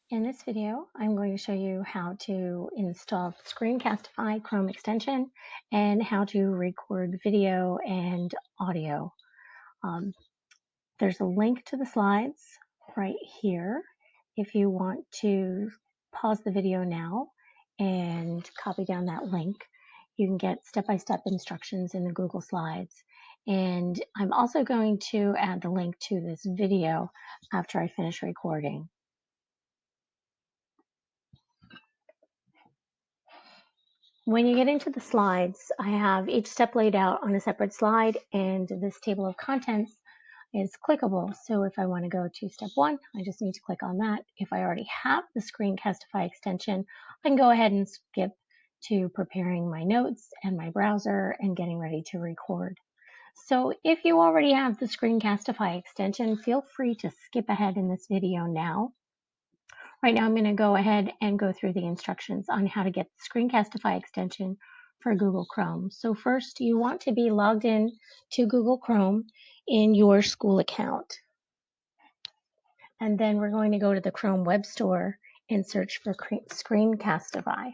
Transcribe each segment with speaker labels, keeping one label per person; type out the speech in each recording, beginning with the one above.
Speaker 1: In this video, I'm going to show you how to install Screencastify Chrome extension and how to record video and audio. There's a link to the slides right here. If you want to pause the video now and copy down that link, you can get step-by-step instructions in the Google Slides. And I'm also going to add the link to this video after I finish recording. When you get into the slides, I have each step laid out on a separate slide, and this table of contents is clickable. So if I want to go to step 1, I just need to click on that. If I already have the Screencastify extension, I can go ahead and skip to preparing my notes and my browser and getting ready to record. So if you already have the Screencastify extension, feel free to skip ahead in this video now. Right now, I'm going to go ahead and go through the instructions on how to get the Screencastify extension for Google Chrome. So first, you want to be logged in to Google Chrome in your school account. And then we're going to go to the Chrome Web Store and search for Screencastify.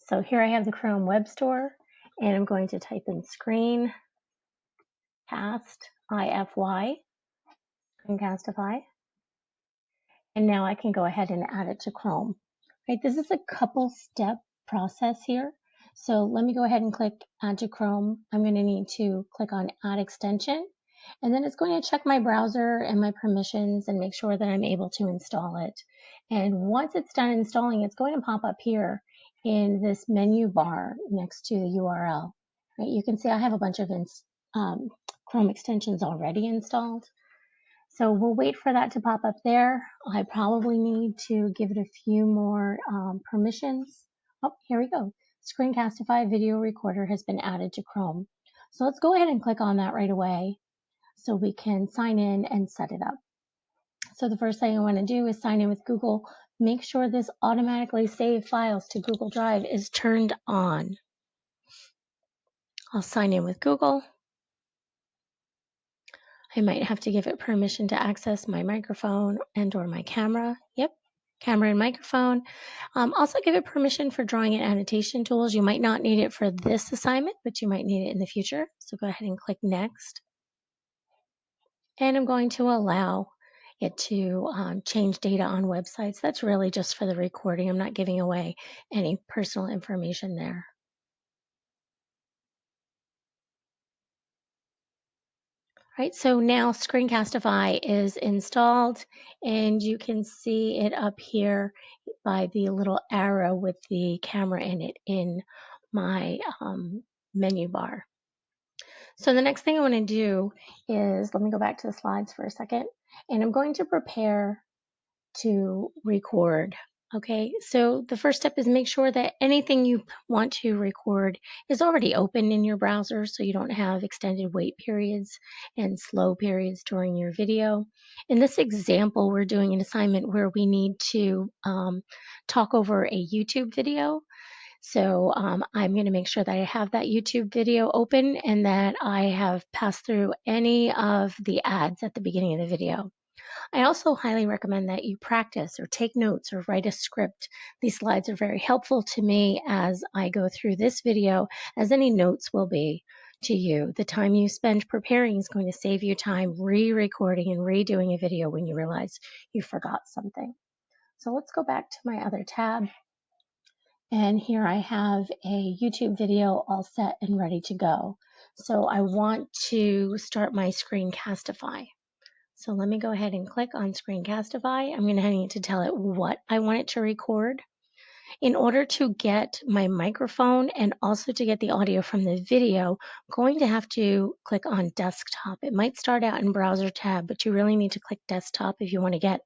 Speaker 1: So here I have the Chrome Web Store, and I'm going to type in Screencastify, and now I can go ahead and add it to Chrome. Right, this is a couple step process here. So let me go ahead and click Add to Chrome. I'm going to need to click on Add Extension, and then it's going to check my browser and my permissions and make sure that I'm able to install it. And once it's done installing, it's going to pop up here in this menu bar next to the URL. Right, you can see I have a bunch of Chrome extensions already installed. So we'll wait for that to pop up there. I probably need to give it a few more permissions. Oh, here we go. Screencastify video recorder has been added to Chrome. So let's go ahead and click on that right away so we can sign in and set it up. So the first thing I want to do is sign in with Google. Make sure this automatically save files to Google Drive is turned on. I'll sign in with Google. I might have to give it permission to access my microphone and or my camera. Yep, camera and microphone. Also give it permission for drawing and annotation tools. You might not need it for this assignment, but you might need it in the future. So go ahead and click next. And I'm going to allow it to change data on websites. That's really just for the recording. I'm not giving away any personal information there. Right, so now Screencastify is installed, and you can see it up here by the little arrow with the camera in it in my menu bar. So the next thing I want to do is, let me go back to the slides for a second, and I'm going to prepare to record. Okay, so the first step is make sure that anything you want to record is already open in your browser so you don't have extended wait periods and slow periods during your video. In this example, we're doing an assignment where we need to talk over a YouTube video. So I'm going to make sure that I have that YouTube video open and that I have passed through any of the ads at the beginning of the video. I also highly recommend that you practice or take notes or write a script. These slides are very helpful to me as I go through this video, as any notes will be to you. The time you spend preparing is going to save you time re-recording and redoing a video when you realize you forgot something. So let's go back to my other tab. And here I have a YouTube video all set and ready to go. So I want to start my Screencastify. So let me go ahead and click on Screencastify. I'm going to need to tell it what I want it to record. In order to get my microphone and also to get the audio from the video, I'm going to have to click on desktop. It might start out in browser tab, but you really need to click desktop if you want to get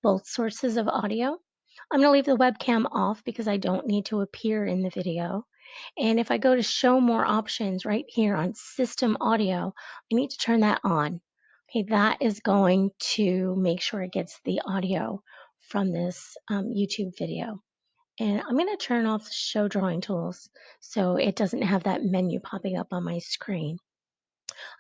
Speaker 1: both sources of audio. I'm going to leave the webcam off because I don't need to appear in the video. And if I go to show more options right here on system audio, I need to turn that on. Okay, that is going to make sure it gets the audio from this YouTube video. And I'm going to turn off show drawing tools so it doesn't have that menu popping up on my screen.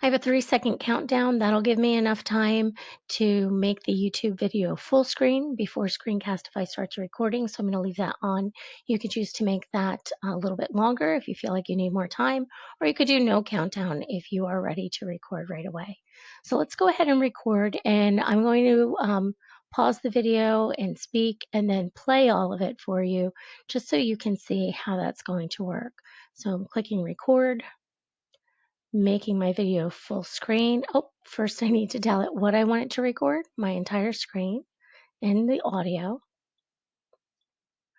Speaker 1: I have a 3-second countdown. That'll give me enough time to make the YouTube video full screen before Screencastify starts recording. So I'm going to leave that on. You could choose to make that a little bit longer if you feel like you need more time, or you could do no countdown if you are ready to record right away. So let's go ahead and record, and I'm going to pause the video and speak and then play all of it for you just so you can see how that's going to work. So I'm clicking record, making my video full screen. Oh, first I need to tell it what I want it to record, my entire screen and the audio.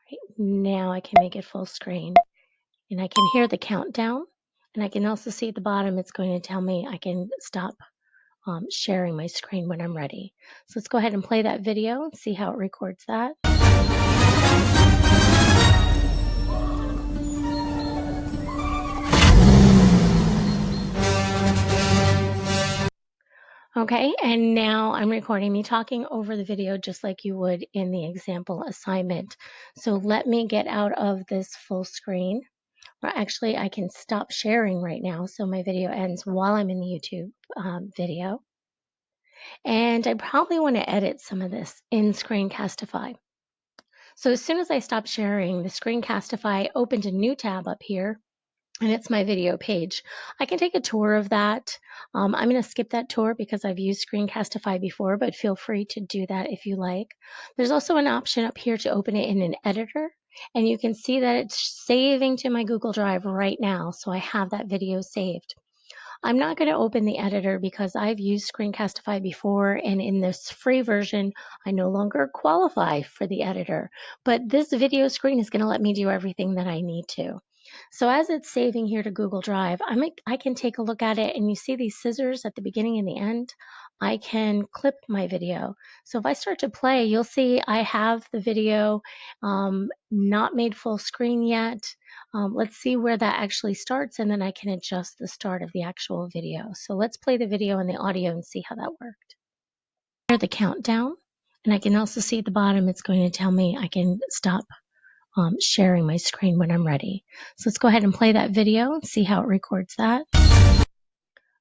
Speaker 1: Right now I can make it full screen and I can hear the countdown, and I can also see at the bottom it's going to tell me I can stop sharing my screen when I'm ready. So let's go ahead and play that video and see how it records that. Okay, and now I'm recording me talking over the video just like you would in the example assignment. So let me get out of this full screen. Or actually, I can stop sharing right now so my video ends while I'm in the YouTube video. And I probably want to edit some of this in Screencastify. So as soon as I stopped sharing, the Screencastify opened a new tab up here, and it's my video page. I can take a tour of that. I'm going to skip that tour because I've used Screencastify before, but feel free to do that if you like. There's also an option up here to open it in an editor, and you can see that it's saving to my Google Drive right now, so I have that video saved. I'm not going to open the editor because I've used Screencastify before, and in this free version, I no longer qualify for the editor. But this video screen is going to let me do everything that I need to. So as it's saving here to Google Drive, I can take a look at it, and you see these scissors at the beginning and the end. I can clip my video. So if I start to play, you'll see I have the video not made full screen yet. Let's see where that actually starts, and then I can adjust the start of the actual video. So let's play the video and the audio and see how that worked. Hear the countdown, and I can also see at the bottom it's going to tell me I can stop sharing my screen when I'm ready. So let's go ahead and play that video and see how it records that.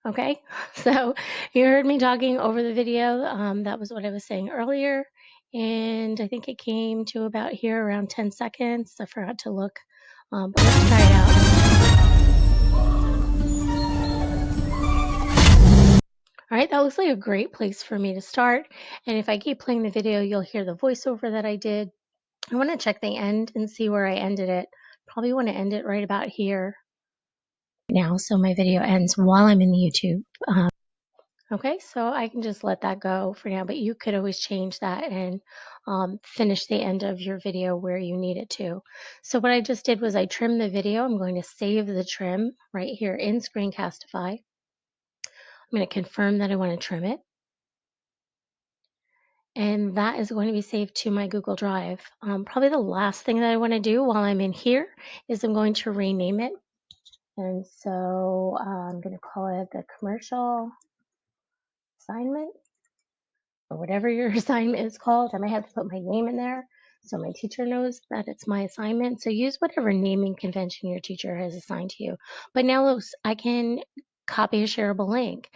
Speaker 1: Okay, so you heard me talking over the video. That was what I was saying earlier. And I think it came to about here around 10 seconds. I forgot to look, but let's try it out. All right, that looks like a great place for me to start. And if I keep playing the video, you'll hear the voiceover that I did. I want to check the end and see where I ended it. Probably want to end it right about here now, so my video ends while I'm in the YouTube. Okay, so I can just let that go for now, but you could always change that and finish the end of your video where you need it to. So what I just did was I trimmed the video. I'm going to save the trim right here in Screencastify. I'm going to confirm that I want to trim it. And that is going to be saved to my Google Drive. Probably the last thing that I want to do while I'm in here is I'm going to rename it. And so I'm going to call it the commercial assignment, or whatever your assignment is called. I might have to put my name in there so my teacher knows that it's my assignment. So use whatever naming convention your teacher has assigned to you. But now I can copy a shareable link.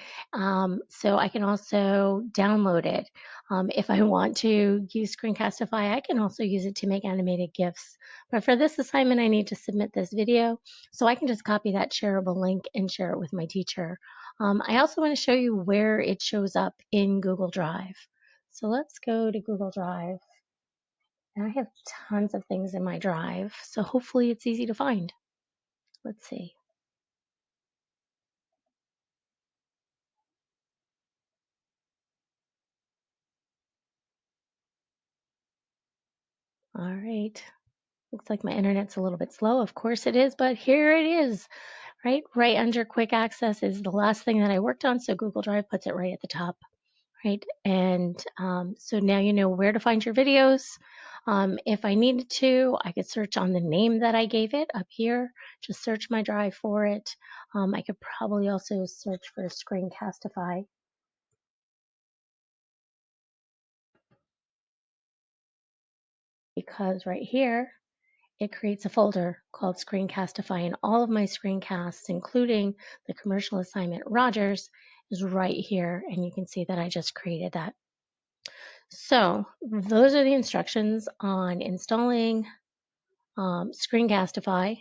Speaker 1: So I can also download it. If I want to use Screencastify, I can also use it to make animated GIFs. But for this assignment, I need to submit this video. So I can just copy that shareable link and share it with my teacher. I also want to show you where it shows up in Google Drive. So let's go to Google Drive. And I have tons of things in my drive, so hopefully it's easy to find. Let's see. All right. Looks like my internet's a little bit slow. Of course it is, but here it is, right? Right under quick access is the last thing that I worked on, so Google Drive puts it right at the top. Right? And so now you know where to find your videos. If I needed to, I could search on the name that I gave it up here. Just search my drive for it. I could probably also search for Screencastify, because right here it creates a folder called Screencastify, and all of my screencasts, including the commercial assignment Rogers, is right here, and you can see that I just created that. So those are the instructions on installing Screencastify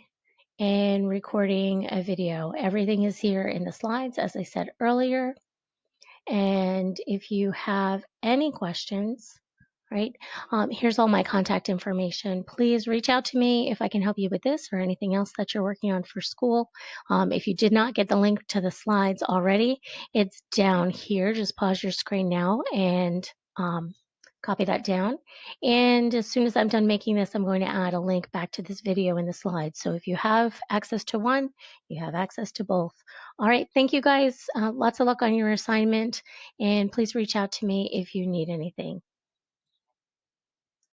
Speaker 1: and recording a video. Everything is here in the slides, as I said earlier. And if you have any questions, right, here's all my contact information. Please reach out to me if I can help you with this or anything else that you're working on for school. If you did not get the link to the slides already, it's down here. Just pause your screen now and copy that down. And as soon as I'm done making this, I'm going to add a link back to this video in the slides. So if you have access to one, you have access to both. All right, thank you guys. Lots of luck on your assignment, and please reach out to me if you need anything.